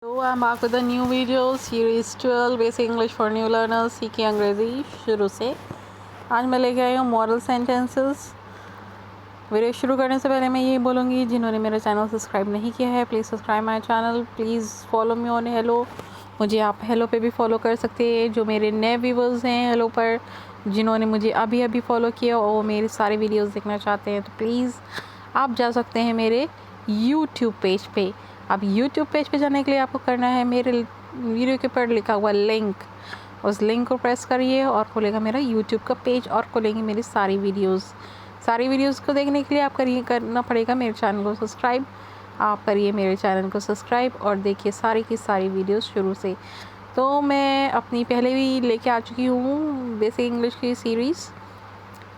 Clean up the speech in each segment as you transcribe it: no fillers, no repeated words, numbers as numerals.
So I'm back with a new video series 12 Basic English for New Learners सीखिए अंग्रेज़ी शुरू से। आज मैं लेके आई हूँ मॉडल सेंटेंसेस। वीडियो शुरू करने से पहले मैं ये बोलूँगी, जिन्होंने मेरा चैनल सब्सक्राइब नहीं किया है please subscribe my channel, please follow me on hello. मुझे आप हेलो पे भी फॉलो कर सकते हैं। जो मेरे नए व्यूवर्स हैं हेलो पर, जिन्होंने मुझे अभी अभी फॉलो किया और मेरे सारे वीडियोज़ देखना चाहते हैं, तो प्लीज़ आप जा सकते हैं मेरे यूट्यूब पेज पे। अब यूट्यूब पेज पे जाने के लिए आपको करना है, मेरे वीडियो के ऊपर लिखा हुआ लिंक, उस लिंक को प्रेस करिए और खुलेगा मेरा यूट्यूब का पेज और खुलेंगी मेरी सारी वीडियोस को देखने के लिए आप करना पड़ेगा मेरे चैनल को सब्सक्राइब। आप करिए मेरे चैनल को सब्सक्राइब और देखिए सारी की सारी वीडियोस शुरू से। तो मैं अपनी पहले भी लेके आ चुकी हूँ बेसिक इंग्लिश की सीरीज़,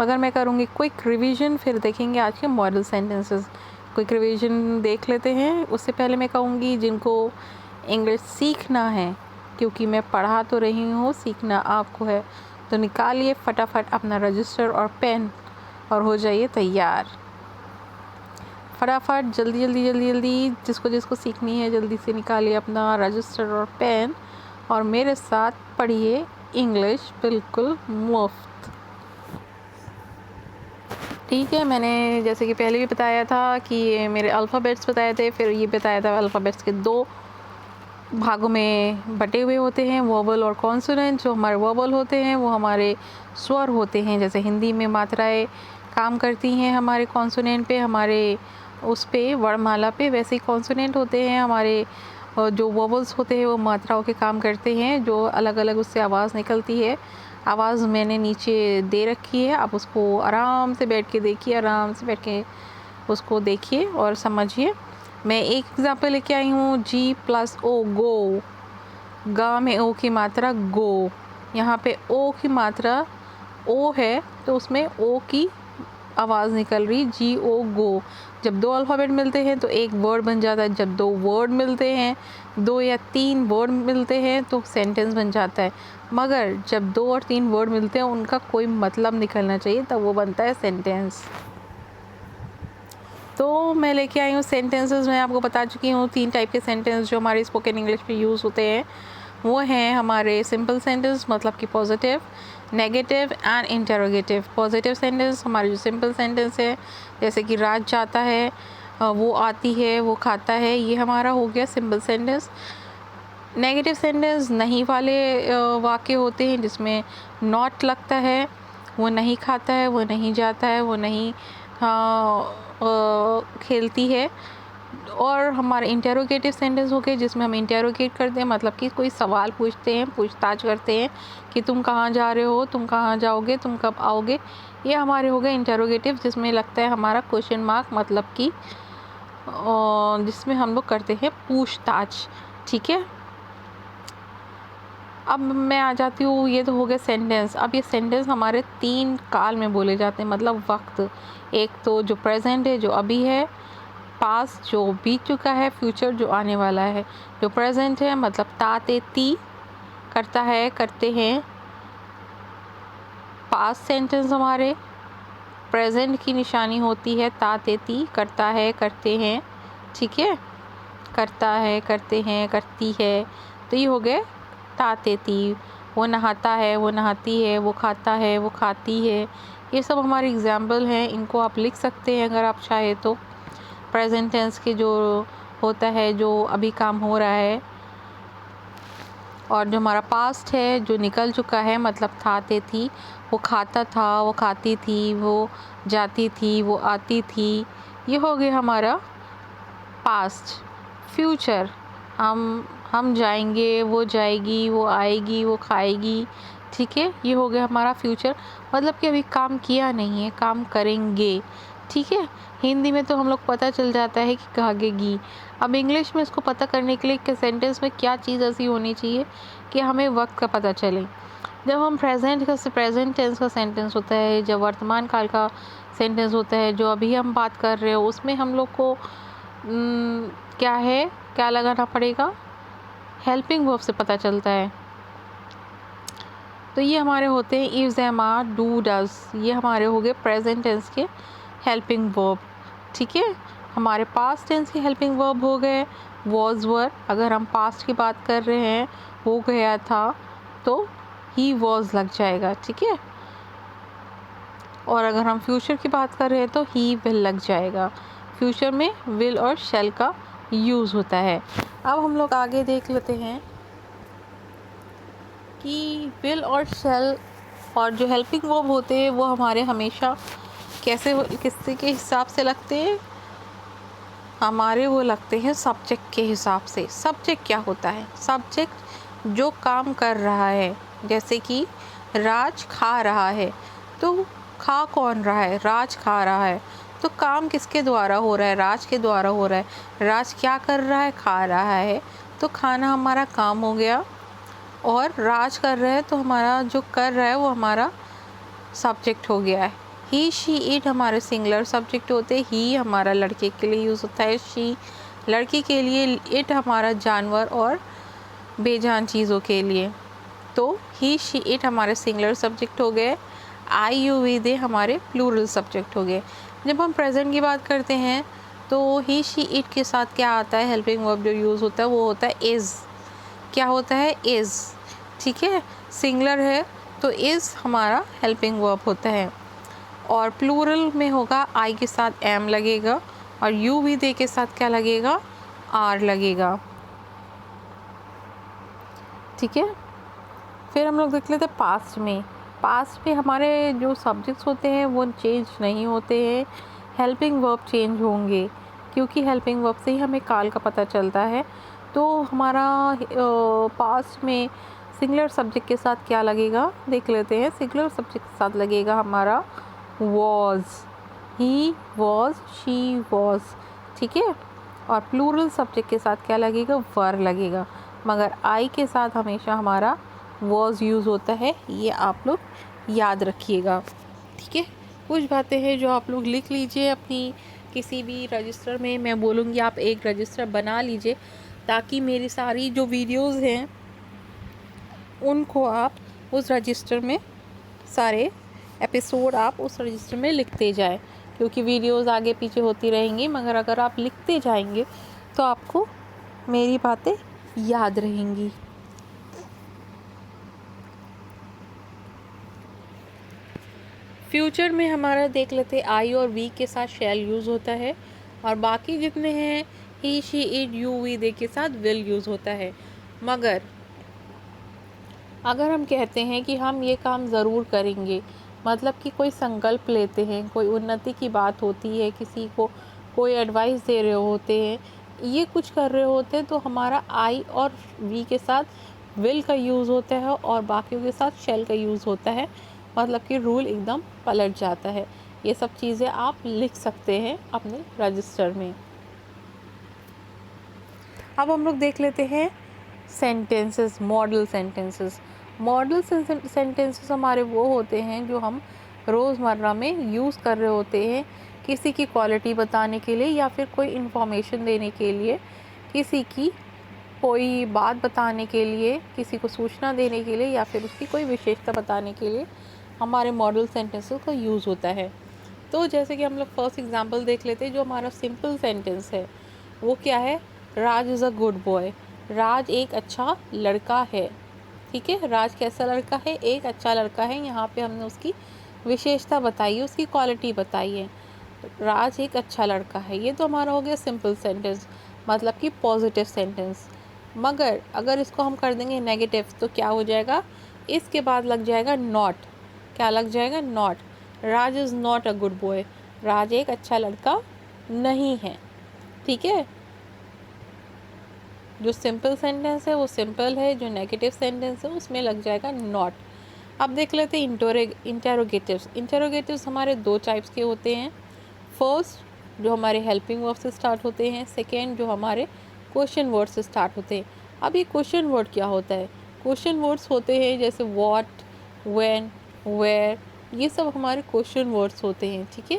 मगर मैं करूँगी क्विक रिवीजन, फिर देखेंगे आज के मॉडल सेंटेंसेस। क्विक रिवीजन देख लेते हैं। उससे पहले मैं कहूँगी, जिनको इंग्लिश सीखना है, क्योंकि मैं पढ़ा तो रही हूँ, सीखना आपको है, तो निकालिए फटाफट अपना रजिस्टर और पेन और हो जाइए तैयार। फटाफट जल्दी जिसको सीखनी है जल्दी से निकालिए अपना रजिस्टर और पेन और मेरे साथ पढ़िए इंग्लिश बिल्कुल मुफ्त। ठीक है, मैंने जैसे कि पहले भी बताया था कि ये मेरे अल्फ़ाबेट्स बताए थे, फिर ये बताया था अल्फ़ाबेट्स के दो भागों में बटे हुए होते हैं, वोवल और कॉन्सोनेंट। जो हमारे वोवल होते हैं वो हमारे स्वर होते हैं, जैसे हिंदी में मात्राएं काम करती हैं हमारे कॉन्सोनेंट पे, हमारे उस पे वर्णमाला पे, वैसे ही कॉन्सोनेंट होते हैं हमारे। जो वोवल्स होते हैं वो मात्राओं के काम करते हैं, जो अलग अलग उससे आवाज़ निकलती है। आवाज़ मैंने नीचे दे रखी है, आप उसको आराम से बैठ के देखिए, आराम से बैठ के उसको देखिए और समझिए। मैं एक एग्जांपल लेके आई हूँ, जी प्लस ओ गो। गा में ओ की मात्रा गो, यहाँ पे ओ की मात्रा ओ है तो उसमें ओ की आवाज़ निकल रही, जी ओ गो। जब दो अल्फ़ाबेट मिलते हैं तो एक वर्ड बन जाता है, जब दो वर्ड मिलते हैं, दो या तीन वर्ड मिलते हैं तो सेंटेंस बन जाता है। मगर जब दो और तीन वर्ड मिलते हैं उनका कोई मतलब निकलना चाहिए, तब वो बनता है सेंटेंस। तो मैं लेके आई हूँ सेंटेंसेस, मैं आपको बता चुकी हूँ तीन टाइप के सेंटेंस जो हमारे स्पोकन इंग्लिश में यूज़ होते हैं। वो हैं हमारे सिंपल सेंटेंस, मतलब कि positive, negative and interrogative. Positive sentence हमारे जो सिंपल सेंटेंस है, जैसे कि राज जाता है, वो आती है, वो खाता है, ये हमारा हो गया सिंपल सेंटेंस। नेगेटिव सेंटेंस नहीं वाले वाक्य होते हैं, जिसमें नॉट लगता है, वो नहीं खाता है, वो नहीं जाता है, वो नहीं खेलती है। और हमारे इंटेरोगेटिव सेंटेंस हो गए, जिसमें हम इंटेरोगेट करते हैं, मतलब कि कोई सवाल पूछते हैं, पूछताछ करते हैं कि तुम कहाँ जा रहे हो, तुम कहाँ जाओगे, तुम कब आओगे। ये हमारे हो गए इंटेरोगेटिव, जिसमें लगता है हमारा क्वेश्चन मार्क, मतलब कि जिसमें हम लोग करते हैं पूछताछ। ठीक है, अब मैं आ जाती हूँ, ये तो हो गया सेंटेंस। अब ये सेंटेंस हमारे तीन काल में बोले जाते हैं, मतलब वक्त। एक तो जो प्रेजेंट है, जो अभी है, पास्ट जो बीत चुका है, फ्यूचर जो आने वाला है। जो प्रेजेंट है मतलब ता ते ती, करता है, करते हैं। पास्ट सेंटेंस हमारे प्रेजेंट की निशानी होती है ता ते ती, करता है, करते हैं। ठीक है, करता है, करते हैं, करती है, तो ये हो गए ता ते ती। वो नहाता है, वो नहाती है, वो खाता है, वो खाती है। ये सब हमारे एग्जाम्पल हैं, इनको आप लिख सकते हैं अगर आप चाहे तो। प्रेजेंट टेंस के जो होता है, जो अभी काम हो रहा है, और जो हमारा पास्ट है, जो निकल चुका है, मतलब था ते थी, वो खाता था, वो खाती थी, वो जाती थी, वो आती थी, ये हो गया हमारा पास्ट। फ्यूचर हम जाएंगे, वो जाएगी, वो आएगी, वो खाएगी। ठीक है, ये हो गया हमारा फ्यूचर, मतलब कि अभी काम किया नहीं है, काम करेंगे। ठीक है, हिंदी में तो हम लोग पता चल जाता है कि भागेगी। अब इंग्लिश में इसको पता करने के लिए कि सेंटेंस में क्या चीज़ ऐसी होनी चाहिए कि हमें वक्त का पता चले। जब हम प्रेजेंट टेंस का सेंटेंस होता है, जब वर्तमान काल का सेंटेंस होता है, जो अभी हम बात कर रहे हो, उसमें हम लोग को क्या लगाना पड़ेगा, हेल्पिंग वर्ब से पता चलता है। तो ये हमारे होते हैं is, am, are, do, does. ये हमारे हो गए प्रेजेंट टेंस के हेल्पिंग वर्ब। ठीक है, हमारे पास्ट टेंस के हेल्पिंग वर्ब हो गए वॉज वर। अगर हम पास्ट की बात कर रहे हैं, वो गया था, तो ही वॉज लग जाएगा, ठीक है। और अगर हम फ्यूचर की बात कर रहे हैं तो ही विल लग जाएगा। फ्यूचर में विल और शैल का यूज़ होता है। अब हम लोग आगे देख लेते हैं कि विल और शैल और जो हेल्पिंग वर्ब होते हैं वो हमारे हमेशा किससे के हिसाब से लगते हैं, हमारे वो लगते हैं सब्जेक्ट के हिसाब से। सब्जेक्ट क्या होता है? सब्जेक्ट जो काम कर रहा है। जैसे कि राज खा रहा है, तो खा कौन रहा है? राज खा रहा है। तो काम किसके द्वारा हो रहा है? राज के द्वारा हो रहा है। राज क्या कर रहा है? खा रहा है। तो खाना हमारा काम हो गया, और राज कर रहा है तो हमारा जो कर रहा है वो हमारा सब्जेक्ट हो गया है। ही शी इट हमारे सिंगुलर सब्जेक्ट होते हैं। ही हमारा लड़के के लिए यूज़ होता है, शी लड़की के लिए, इट हमारा जानवर और बेजान चीज़ों के लिए। तो ही शी इट हमारे सिंगुलर सब्जेक्ट हो गए। आई यू वी दे हमारे प्लूरल सब्जेक्ट हो गए। जब हम प्रेजेंट की बात करते हैं तो ही शी इट के साथ क्या आता है? हेल्पिंग वर्ब जो यूज़ होता है वो होता है इज़। क्या होता है? इज़, ठीक है। सिंगुलर है तो इज़ हमारा हेल्पिंग वर्ब होता है। और प्लूरल में होगा आई के साथ एम लगेगा, और यू वी दे के साथ क्या लगेगा? आर लगेगा, ठीक है। फिर हम लोग देख लेते हैं पास्ट में। पास्ट में हमारे जो सब्जेक्ट्स होते हैं वो चेंज नहीं होते हैं, हेल्पिंग वर्ब चेंज होंगे, क्योंकि हेल्पिंग वर्ब से ही हमें काल का पता चलता है। तो हमारा पास्ट में सिंगुलर सब्जेक्ट के साथ क्या लगेगा देख लेते हैं। सिंगुलर सब्जेक्ट के साथ लगेगा हमारा was, he was, she was, ठीक है। और प्लूरल सब्जेक्ट के साथ क्या लगेगा? वर लगेगा, मगर आई के साथ हमेशा हमारा वॉज यूज़ होता है। ये आप लोग याद रखिएगा, ठीक है। कुछ बातें हैं जो आप लोग लिख लीजिए अपनी किसी भी रजिस्टर में। मैं बोलूँगी आप एक रजिस्टर बना लीजिए, ताकि मेरी सारी जो वीडियोस हैं उनको आप उस रजिस्टर में, सारे एपिसोड आप उस रजिस्टर में लिखते जाएं, क्योंकि वीडियोस आगे पीछे होती रहेंगी, मगर अगर आप लिखते जाएंगे तो आपको मेरी बातें याद रहेंगी। फ्यूचर में हमारा देख लेते आई और वी के साथ शैल यूज़ होता है, और बाकी जितने हैं ही शी इट यू वी दे के साथ विल यूज़ होता है। मगर अगर हम कहते हैं कि हम ये काम ज़रूर करेंगे, मतलब कि कोई संकल्प लेते हैं, कोई उन्नति की बात होती है, किसी को कोई एडवाइस दे रहे होते हैं, ये कुछ कर रहे होते हैं, तो हमारा आई और वी के साथ विल का यूज़ होता है और बाकियों के साथ शैल का यूज़ होता है। मतलब कि रूल एकदम पलट जाता है। ये सब चीज़ें आप लिख सकते हैं अपने रजिस्टर में। अब हम लोग देख लेते हैं sentences, model sentences. Model sentences हमारे वो होते हैं जो हम रोज़मर्रा में यूज़ कर रहे होते हैं, किसी की क्वालिटी बताने के लिए, या फिर कोई इन्फॉर्मेशन देने के लिए, किसी की कोई बात बताने के लिए, किसी को सूचना देने के लिए, या फिर उसकी कोई विशेषता बताने के लिए हमारे मॉडल सेंटेंसेस का यूज़ होता है। तो जैसे कि हम लोग फर्स्ट एग्जांपल देख लेते हैं। जो हमारा सिंपल सेंटेंस है वो क्या है? राज is a good boy. Raj एक अच्छा लड़का है, ठीक है। राज कैसा लड़का है? एक अच्छा लड़का है। यहाँ पे हमने उसकी विशेषता बताई है, उसकी क्वालिटी बताई है। राज एक अच्छा लड़का है, ये तो हमारा हो गया सिंपल सेंटेंस, मतलब कि पॉजिटिव सेंटेंस। मगर अगर इसको हम कर देंगे नेगेटिव तो क्या हो जाएगा? इसके बाद लग जाएगा नॉट। क्या लग जाएगा? Not. Raj is not a good boy. Raj एक अच्छा लड़का नहीं है, ठीक है। जो सिंपल सेंटेंस है वो सिंपल है, जो नेगेटिव सेंटेंस है उसमें लग जाएगा नॉट। अब देख लेते हैं इंटेरोगेटिव्स। इंटेरोगेटिव्स हमारे दो टाइप्स के होते हैं। फर्स्ट जो हमारे हेल्पिंग वर्ड से स्टार्ट होते हैं, सेकेंड जो हमारे क्वेश्चन वर्ड से स्टार्ट होते हैं। अब ये क्वेश्चन वर्ड क्या होता है? क्वेश्चन वर्ड्स होते हैं जैसे व्हाट, व्हेन, वेयर, ये सब हमारे क्वेश्चन वर्ड्स होते हैं, ठीक है।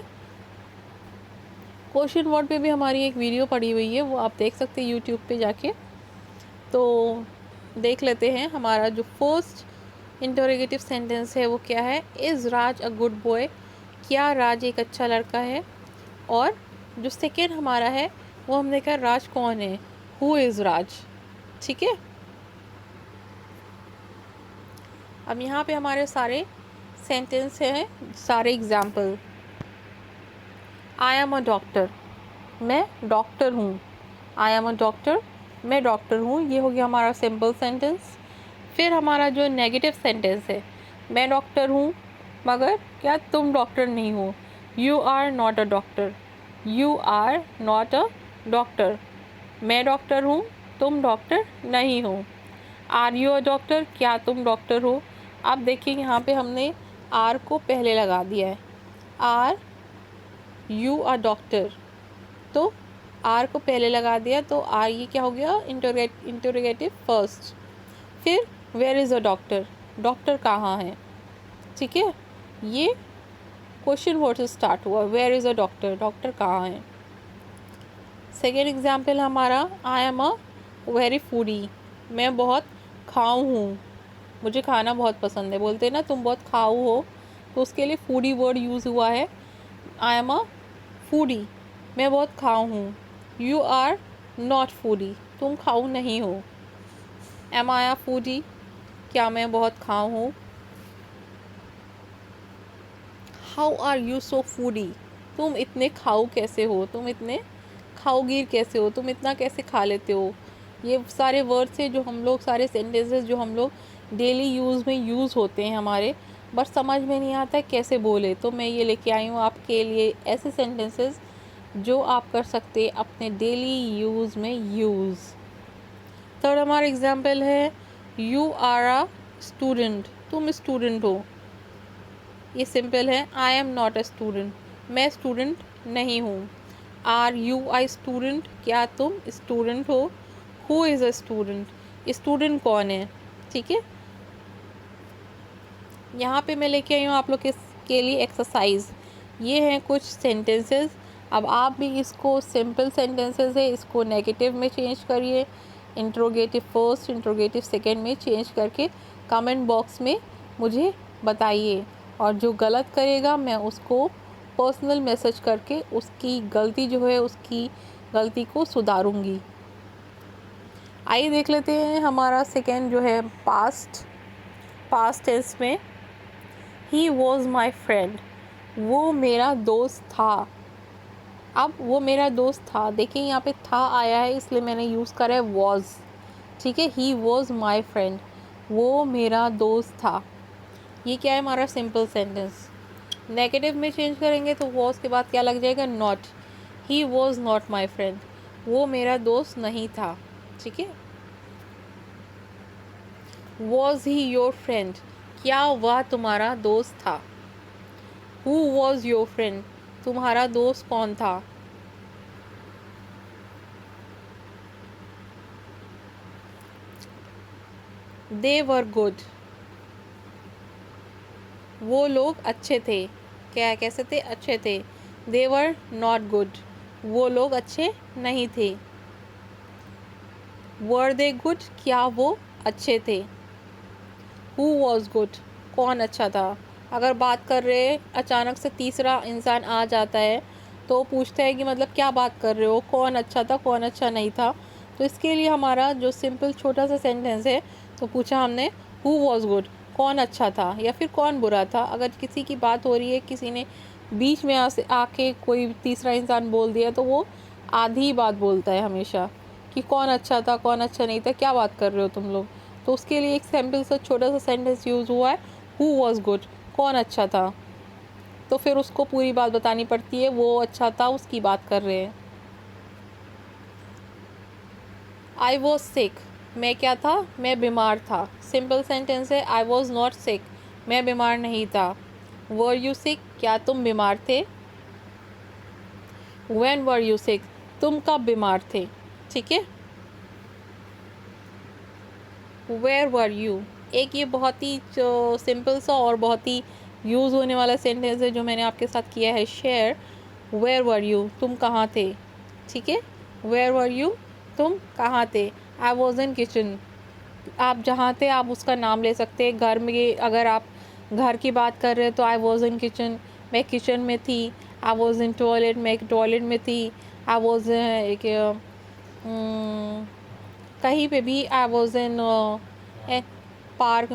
क्वेश्चन वर्ड पे भी हमारी एक वीडियो पड़ी हुई है, वो आप देख सकते हैं यूट्यूब पे जाके। तो देख लेते हैं हमारा जो फर्स्ट इंटरोगेटिव सेंटेंस है वो क्या है? Is Raj a good boy. क्या राज एक अच्छा लड़का है? और जो सेकेंड हमारा है वो हमने कहा राज कौन है? हु इज़ राज। ठीक है, अब यहाँ पे हमारे सारे सेंटेंस हैं, सारे example. I am a doctor, मैं डॉक्टर हूँ। आई एम अ डॉक्टर, मैं डॉक्टर हूँ। ये हो गया हमारा सिंपल सेंटेंस। फिर हमारा जो नेगेटिव सेंटेंस है, मैं डॉक्टर हूँ मगर क्या तुम डॉक्टर नहीं हो। You are not a doctor, you are not a doctor. मैं डॉक्टर हूँ, तुम डॉक्टर नहीं हो। आर यू अ डॉक्टर, क्या तुम डॉक्टर हो। अब देखिए यहाँ पे हमने आर को पहले लगा दिया है। आर यू अ डॉक्टर, तो आर को पहले लगा दिया तो आर ये क्या हो गया, इंटरोगेटिव फर्स्ट। फिर where is a doctor, doctor कहाँ है। ठीक है, ये क्वेश्चन वर्ड से स्टार्ट हुआ, where is a doctor, doctor कहाँ है। सेकेंड एग्जाम्पल हमारा, I am a very foodie, मैं बहुत खाऊं हूँ, मुझे खाना बहुत पसंद है। बोलते हैं ना तुम बहुत खाऊ हो, तो उसके लिए फूडी वर्ड यूज़ हुआ है। आई एम अ फूडी, मैं बहुत खाऊं हूँ। यू आर नॉट फूडी, तुम खाऊ नहीं हो। एम आई अ फूडी, क्या मैं बहुत खाऊं हूँ। How are you so foodie, तुम इतने खाऊ कैसे हो, तुम इतने खाऊगीर कैसे हो, तुम इतना कैसे खा लेते हो। ये सारे वर्ड्स हैं जो हम लोग, सारे सेंटेंसेस जो हम लोग डेली यूज़ में यूज़ होते हैं हमारे, बट समझ में नहीं आता है कैसे बोले। तो मैं ये लेके आई हूँ आपके लिए ऐसे सेंटेंसेस जो आप कर सकते हैं अपने डेली यूज़ में यूज़। थर्ड हमारा एग्जाम्पल है, यू आर अ स्टूडेंट, तुम स्टूडेंट हो। ये सिंपल है, I am not a student, मैं स्टूडेंट नहीं हूँ। आर यू आई स्टूडेंट, क्या तुम स्टूडेंट हो। Who is a student, student कौन है। ठीक है, यहाँ पे मैं लेके आई हूँ आप लोग के लिए एक्सरसाइज। ये हैं कुछ सेंटेंसेस। अब आप भी इसको, सिंपल सेंटेंसेस है, इसको नेगेटिव में चेंज करिए, इंट्रोगेटिव फर्स्ट, इंट्रोगेटिव सेकेंड में चेंज करके कमेंट बॉक्स में मुझे बताइए। और जो गलत करेगा मैं उसको पर्सनल मैसेज करके उसकी गलती जो है, उसकी गलती को सुधारूंगी। आइए देख लेते हैं हमारा सेकेंड जो है, पास्ट टेंस में। ही वॉज माई फ्रेंड, वो मेरा दोस्त था। अब वो मेरा दोस्त था, देखिए यहाँ पे था आया है इसलिए मैंने यूज़ करा है वॉज। ठीक है, ही वॉज माई फ्रेंड, वो मेरा दोस्त था। ये क्या है, हमारा सिंपल सेंटेंस। नेगेटिव में चेंज करेंगे तो वॉज के बाद क्या लग जाएगा, not. He was not my friend, वो मेरा दोस्त नहीं था। ठीक है, वॉज ही योर फ्रेंड, क्या वह तुम्हारा दोस्त था। हु वॉज योर फ्रेंड, तुम्हारा दोस्त कौन था। दे वर गुड, वो लोग अच्छे थे। क्या, कैसे थे, अच्छे थे। दे वर नॉट गुड, वो लोग अच्छे नहीं थे। वर दे गुड, क्या वो अच्छे थे। हु वॉज गुड, कौन अच्छा था। अगर बात कर रहे अचानक से तीसरा इंसान आ जाता है तो पूछता है कि मतलब क्या बात कर रहे हो, कौन अच्छा था कौन अच्छा नहीं था। तो इसके लिए हमारा जो सिंपल छोटा सा सेंटेंस है, तो पूछा हमने हु वॉज गुड, कौन अच्छा था या फिर कौन बुरा था। अगर किसी की बात हो रही है, किसी ने बीच में आके कोई तीसरा इंसान बोल दिया तो वो आधी ही बात बोलता है हमेशा, कि कौन अच्छा था कौन अच्छा नहीं था, क्या बात कर रहे हो तुम लोग। तो उसके लिए एक सैम्पल सा छोटा सा सेंटेंस यूज़ हुआ है, हु वॉज गुड, कौन अच्छा था। तो फिर उसको पूरी बात बतानी पड़ती है, वो अच्छा था उसकी बात कर रहे हैं। आई वॉज सिक, मैं क्या था, मैं बीमार था। सिंपल सेंटेंस है, आई वॉज नॉट सिक, मैं बीमार नहीं था। वर यू सिक, क्या तुम बीमार थे। व्हेन वर यू सिक, तुम कब बीमार थे। ठीक है, वेयर वर यू, एक ये बहुत ही सिंपल सा और बहुत ही यूज़ होने वाला सेंटेंस है जो मैंने आपके साथ किया है शेयर। वेयर वर यू, तुम कहाँ थे। ठीक है, वेयर वर यू, तुम कहाँ थे। आई वॉज इन किचन, आप जहाँ थे आप उसका नाम ले सकते हैं। घर में अगर आप घर की बात कर रहे हैं तो आई वॉज इन किचन, मैं किचन में थी। आई वॉज इन टॉयलेट, मैं एक टॉयलेट में थी। आई वॉज एक कहीं पे भी आई वॉज इन पार्क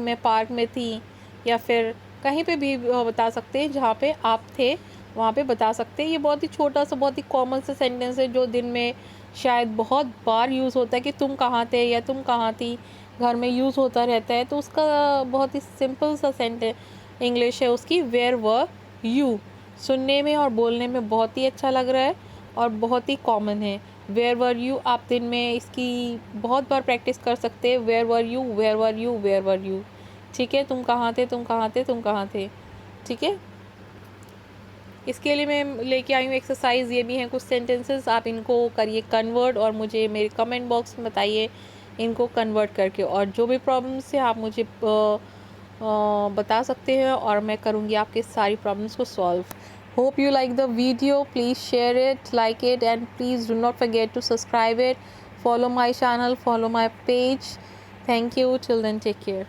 में थी, या फिर कहीं पे भी बता सकते हैं जहाँ पे आप थे वहाँ पे बता सकते हैं। ये बहुत ही छोटा सा बहुत ही कॉमन सा सेंटेंस है जो दिन में शायद बहुत बार यूज़ होता है कि तुम कहाँ थे या तुम कहाँ थी, घर में यूज़ होता रहता है। तो उसका बहुत ही सिंपल सा सेंटेंस इंग्लिश है उसकी, वेयर वर यू। सुनने में और बोलने में बहुत ही अच्छा लग रहा है और बहुत ही कॉमन है। वेयर वर यू आप दिन में इसकी बहुत बार प्रैक्टिस कर सकते हैं। Where were you, where were you, where were you. ठीक है, तुम कहाँ थे, तुम कहाँ थे, तुम कहाँ थे। ठीक है, इसके लिए मैं लेके आई हूँ एक्सरसाइज। ये भी हैं कुछ सेंटेंसेस, आप इनको करिए कन्वर्ट और मुझे मेरे कमेंट बॉक्स में बताइए इनको कन्वर्ट करके। और जो भी प्रॉब्लम्स है आप मुझे बता सकते हैं और मैं करूँगी आपके सारी प्रॉब्लम्स को solve. Hope you like the video. Please share it, like it, and please do not forget to subscribe it. Follow my channel, follow my page. Thank you. Till then, take care.